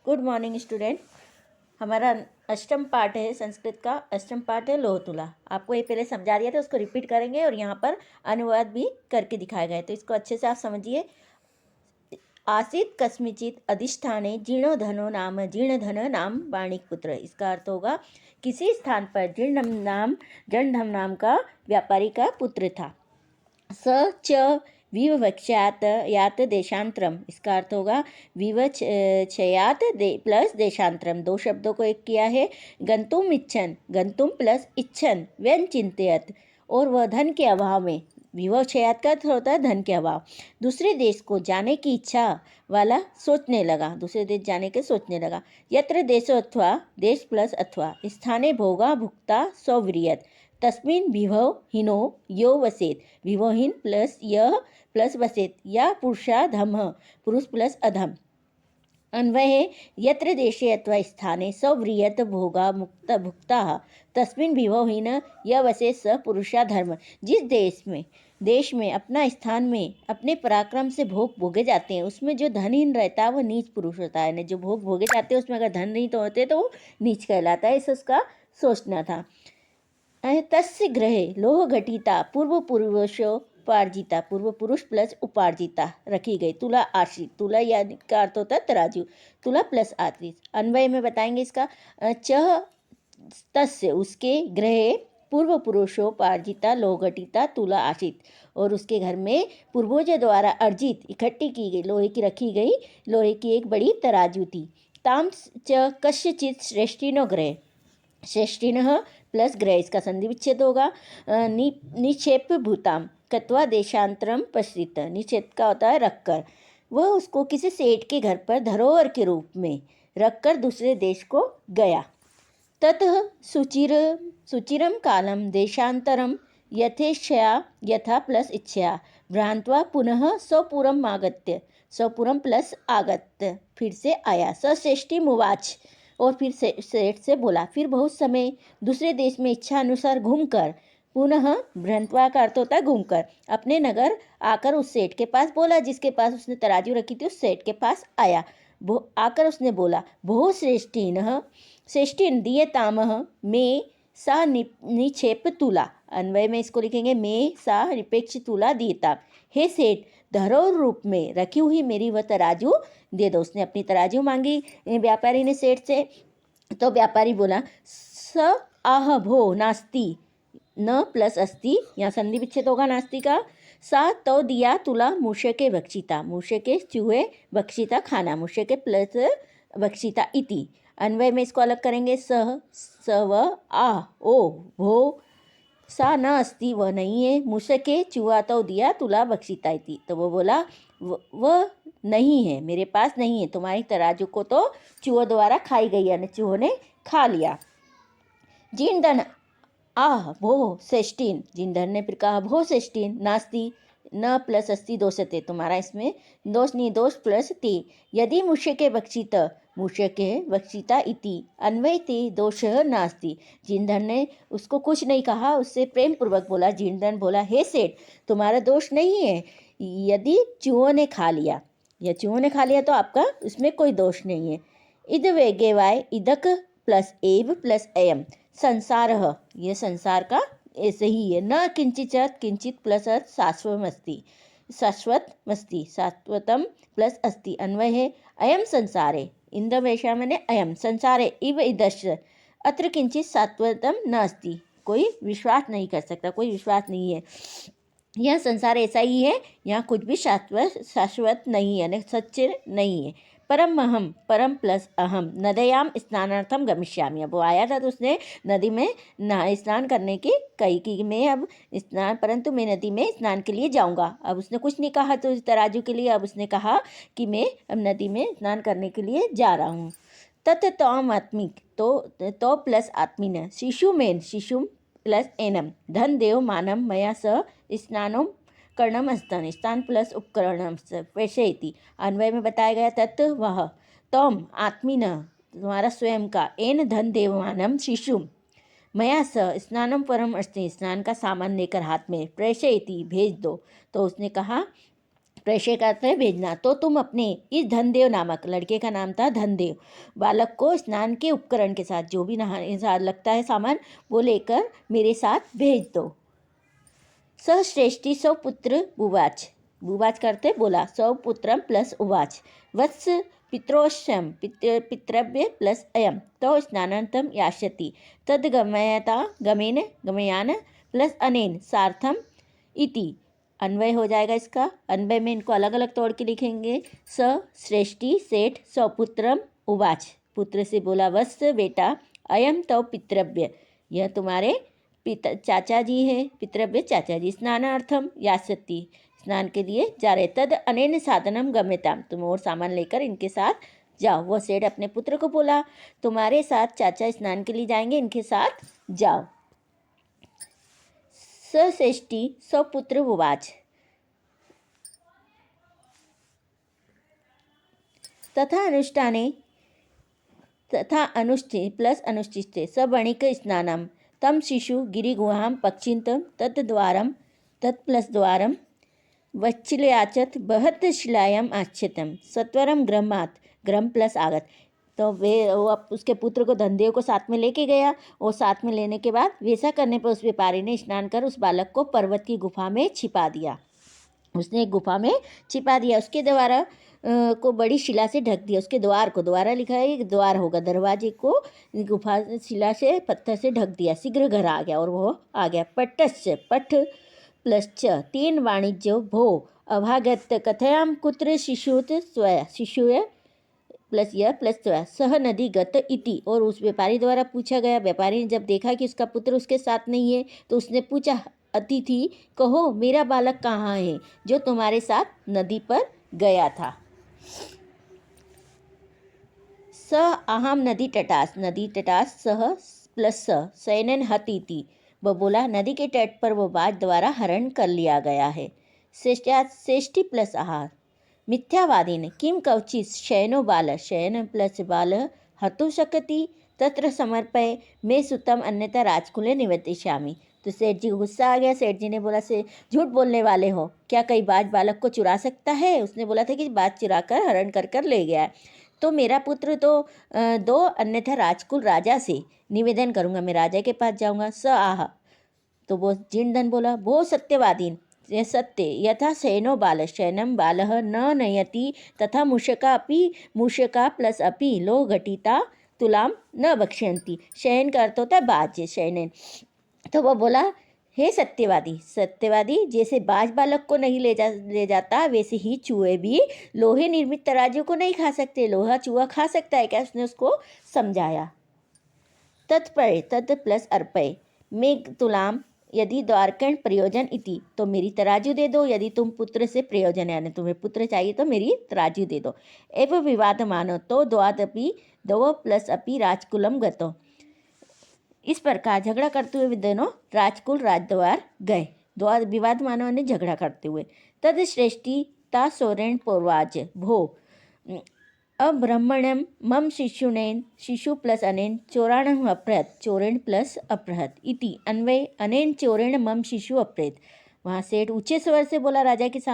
Good morning student. हमारा अष्टम पाठ है, संस्कृत का अष्टम पाठ है लोह तुला। आपको ये पहले समझा दिया था, उसको रिपीट करेंगे और यहाँ पर अनुवाद भी करके दिखाया गया है, तो इसको अच्छे से आप समझिए। आसीत कस्मिचित अधिष्ठाने जीर्णधन नाम वाणिकपुत्र। इसका अर्थ होगा किसी स्थान पर जीर्णधम नाम का व्यापारी का पुत्र था। स च विवक्षात यात देशांतरम। इसका अर्थ होगा विवक्षयात प्लस देशांतरम। दो शब्दों को एक किया है। गंतुम प्लस इच्छन व्यंचिंतयत। और वह धन के अभाव में, विवक्षयात का अर्थ होता है धन के अभाव, दूसरे देश को जाने की इच्छा वाला सोचने लगा, दूसरे देश जाने के सोचने लगा। यत्र देशो अथवा, देश प्लस अथवा, स्थाने भोगा भुक्ता सौव्रियत। तस्मिन् विभव हीनो यो वसेत। विभवहीन प्लस यह प्लस वसेत, या पुरुषाधम, पुरुष प्लस अधम। अन्वय है यत्र देशे अथवा स्थाने सव्रियत भोगा मुक्त भुक्ता तस्मिन् विभवहीन यह वसेत स पुरुषाधर्म। जिस देश में अपना स्थान में अपने पराक्रम से भोग भोगे जाते हैं, उसमें जो धनहीन रहता है वह नीच पुरुष होता है। जो भोग भोगे जाते हैं उसमें अगर धन नहीं तो होते तो वो नीच कहलाता है। इसे उसका सोचना था। तस्य ग्रहे लोह घटिता पूर्व पुरुषोपार्जिता। पूर्व पुरुष प्लस उपार्जिता रखी गई। तुला आश्रित, तुला यानी का अर्थ होता है तराजू, तुला प्लस आश्रित। अन्वय में बताएंगे इसका। चह तस्य उसके ग्रहे पूर्व पुरुषोपार्जिता लोह घटिता तुला आश्रित, और उसके घर में पूर्वजों द्वारा अर्जित इकट्ठी की गई लोहे की रखी गई लोहे की एक बड़ी तराजू थी। ताम च कस्यचित श्रेष्ठिनो ग्रह। श्रेष्ठिनः प्लस ग्रह, इसका संधि विच्छेद होगा। निक्षेप भूताम कत्वा देशांतरम पश्रित। निक्षेप का होता है रखकर। वह उसको किसी सेठ के घर पर धरोहर के रूप में रखकर दूसरे देश को गया। ततः सुचिरम कालम देशांतरम यथेच्छया यथा प्लस इच्छया भ्रांत्वा पुनः स्वपुरम आगत्य। स्वपुरम प्लस आगत्य, फिर से आया। सश्रेष्ठि मुवाच, और फिर सेठ से बोला। फिर बहुत समय दूसरे देश में इच्छा अनुसार घूमकर, पुनः भ्रंत्वा का अर्थ होता है घूमकर, अपने नगर आकर उस सेठ के पास बोला, जिसके पास उसने तराजू रखी थी उस सेठ के पास आया। आकर उसने बोला, बहु श्रेष्ठीन दीयतामह में सा निक्षेप तुला। अन्वय में इसको लिखेंगे में सा निपेक्ष तुला दीयता। हे सेठ, धरोहर रूप में रखी हुई मेरी वह तराजू दे दो। उसने अपनी तराजू मांगी व्यापारी ने सेठ से। तो व्यापारी बोला, स आह भो नास्ति न प्लस अस्ति, यहाँ संधि विच्छेद होगा नास्ति का। सा तो दिया तुला मूषके भक्षिता। मूषके चूहे, भक्षिता खाना, मूषके प्लस भक्षिता इति। अन्वय में इसको अलग करेंगे। स व आ ओ भो सा न अस्ति, वह नहीं है। मूषके चूहा तो दिया तुला भक्षिता इति। तो वो बोला वह नहीं है, मेरे पास नहीं है, तुम्हारी तराजू को तो चूहों द्वारा खाई गई, यानी चूहों ने खा लिया। जीर्णधन आह भो श्रेष्ठीन। जीर्णधन ने फिर कहा, भो श्रेष्ठीन नास्ति न प्लस अस्ति दोषते। तुम्हारा इसमें दोष नहीं, दोष प्लस ति। यदि मूषके भक्षित मूषके भक्षिता इति अन्वय ते दोष नास्ति। जीर्णधन ने उसको कुछ नहीं कहा, उससे प्रेम पूर्वक बोला। जीर्णधन बोला, हे सेठ, तुम्हारा दोष नहीं है यदि चूहों ने खा लिया, या चूहों ने खा लिया तो आपका उसमें कोई दोष नहीं है। इद वेगेवाय इदक प्लस एव प्लस अयम संसार, ये संसार का ऐसे ही है। न किंचित किंचित प्लस शाश्वतमस्ति शाश्वतम प्लस अस्ति। अन्वय है अयम संसारे, इंद वैशा मैंने अयम संसारे इव इदश अत्र किंचित शाश्वतम न अस्ति। कोई विश्वास नहीं कर सकता, कोई विश्वास नहीं है, यह संसार ऐसा ही है, यहाँ कुछ भी शाश्वत नहीं है, यानी सच्चे नहीं है। परम अहम, परम प्लस अहम नदयाम स्नानार्थम गमिष्यामि। अब वो आया था तो उसने नदी में स्नान करने की कही कि मैं अब स्नान, परंतु मैं नदी में स्नान के लिए जाऊंगा। अब उसने कुछ नहीं कहा तो तराजू के लिए, अब उसने कहा कि मैं अब नदी में स्नान करने के लिए जा रहा हूँ। तत् तम आत्मिक, तो प्लस आत्मीन शिशुम प्लस एनम धन देव मानम मया स स्नानम कर्णम स्तन स्थान प्लस उपकरणम वैसे। अन्वय में बताया गया, तत् वह, तम आत्मीन तुम्हारा स्वयं का, एन धन देवमानम शिशु मया स स्नानम परम अस्ति स्नान का सामान लेकर हाथ में, प्रेषयति भेज दो। तो उसने कहा प्रेषय का अर्थ है भेजना। तो तुम अपने इस धनदेव नामक, लड़के का नाम था धनदेव, बालक को स्नान के उपकरण के साथ, जो भी नहाने साथ लगता है सामान, वो लेकर मेरे साथ भेज दो। सश्रेष्ठी सौपुत्र उवाच, उवाच करते बोला, सौपुत्रम प्लस उवाच, वत्स पित्रोश्यम पितृव्य प्लस अयम तो स्नानांतम यास्यति तद गमयता गमेन गमयान प्लस अनेन सार्थम इति। अन्वय हो जाएगा इसका। अन्वय में इनको अलग अलग तोड़ के लिखेंगे। स श्रेष्ठी सेठ सौपुत्रम उवाच, पुत्र से बोला, वत्स बेटा, अयम तो पितृव्य, यह तुम्हारे पिता चाचा जी है, पितृव्य चाचा जी, स्नानार्थम यास्यति, स्नान के लिए जा रहे, तद अनेन साधनम गम्यताम, तुम और सामान लेकर इनके साथ जाओ। वह सेठ अपने पुत्र को बोला, तुम्हारे साथ चाचा स्नान के लिए जाएंगे, इनके साथ जाओ। सश्रेष्ठी सौपुत्र उवाच, तथा अनुष्ठाने तथा अनुष्ठे प्लस अनुष्ठिष्टे सबणिक स्नानम तम शिशु गिरिगुहां पक्षिंतम तद्द्वारम तत् प्लस द्वारम वच्छिलयाचत बहत शिलायाम आच्छितम सत्वरम ग्रमात ग्रम प्लस आगत। तो वो अब उसके पुत्र को धनदेव को साथ में लेके गया, और साथ में लेने के बाद वैसा करने पर उस व्यापारी ने स्नान कर उस बालक को पर्वत की गुफा में छिपा दिया। उसने एक गुफा में छिपा दिया, उसके द्वारा को बड़ी शिला से ढक दिया, उसके द्वार को, द्वारा लिखा है एक द्वार होगा, दरवाजे को गुफा शिला से पत्थर से ढक दिया। शीघ्र घर आ गया, और वो आ गया। पट्टस्य पठ प्लस च तीन वाणिज्यो भो अभागत कथयाम कुत्र शिशुत स्वय शिशुय प्लस य प्लस स्वय सह नदी गत इति। और उस व्यापारी द्वारा पूछा गया। व्यापारी ने जब देखा कि उसका पुत्र उसके साथ नहीं है, तो उसने पूछा, अतिथि कहो मेरा बालक कहाँ है जो तुम्हारे साथ नदी पर गया था। स अहम नदी तटास, नदी तटास सह प्लस सैनन हतीति, वह बोला नदी के तट पर वो बाज द्वारा हरण कर लिया गया है। श्रेष्ठी प्लस आहार, मिथ्यावादीन किम कवचित शयनो बाल, शयन प्लस बाल हतु शकति तत्र समर्पय मैं सुतम अन्यथा राजकुले निवतिष्यामि। तो सेठ जी को गुस्सा आ गया। सेठ जी ने बोला, से झूठ बोलने वाले हो, क्या कई बाज बालक को चुरा सकता है? उसने बोला था कि बाज चुरा कर हरण कर कर ले गया है। तो मेरा पुत्र तो दो, अन्यथा राजकुल राजा से निवेदन करूँगा, मैं राजा के पास जाऊँगा। स आह, तो वो जिनधन बोला, वो सत्यवादीन सत्य यथा शयनो बाल शयनम बालः न नयति तथा मूषका प्लस अपि लो घटिता तुलाम न बक्ष्यन्ति। शयन का अर्थ होता है बाज, शयन। तो वो बोला, हे सत्यवादी, सत्यवादी जैसे बाज बालक को नहीं ले जाता, वैसे ही चूहे भी लोहे निर्मित तराजू को नहीं खा सकते। लोहा चूहा खा सकता है क्या? उसने उसको समझाया। तत्पय तत् प्लस अर्पय मेघ तुलाम यदि द्वारकण प्रयोजन इति, तो मेरी तराजू दे दो यदि तुम पुत्र से प्रयोजन है, तुम्हें पुत्र चाहिए तो मेरी तराजू दे दो। एवं विवाद मानो तो द्वादपि दो प्लस अपि राजकुलम गतो, इस प्रकार झगड़ा करते हुए दोनों राजकुल राजद्वार गए। द्वार विवाद मानव ने झगड़ा करते हुए। तद श्रेष्ठी ता सोरेण पूर्वाज भो अब्रह्मण्यम मम शिशुनेन शिशु प्लस अनेन चोराणम अपहृत चोरेण प्लस अपहृत इति अन्वय अनेन चोरेण मम शिशु अपहृत। वहाँ सेठ ऊंचे स्वर से बोला राजा के सामने,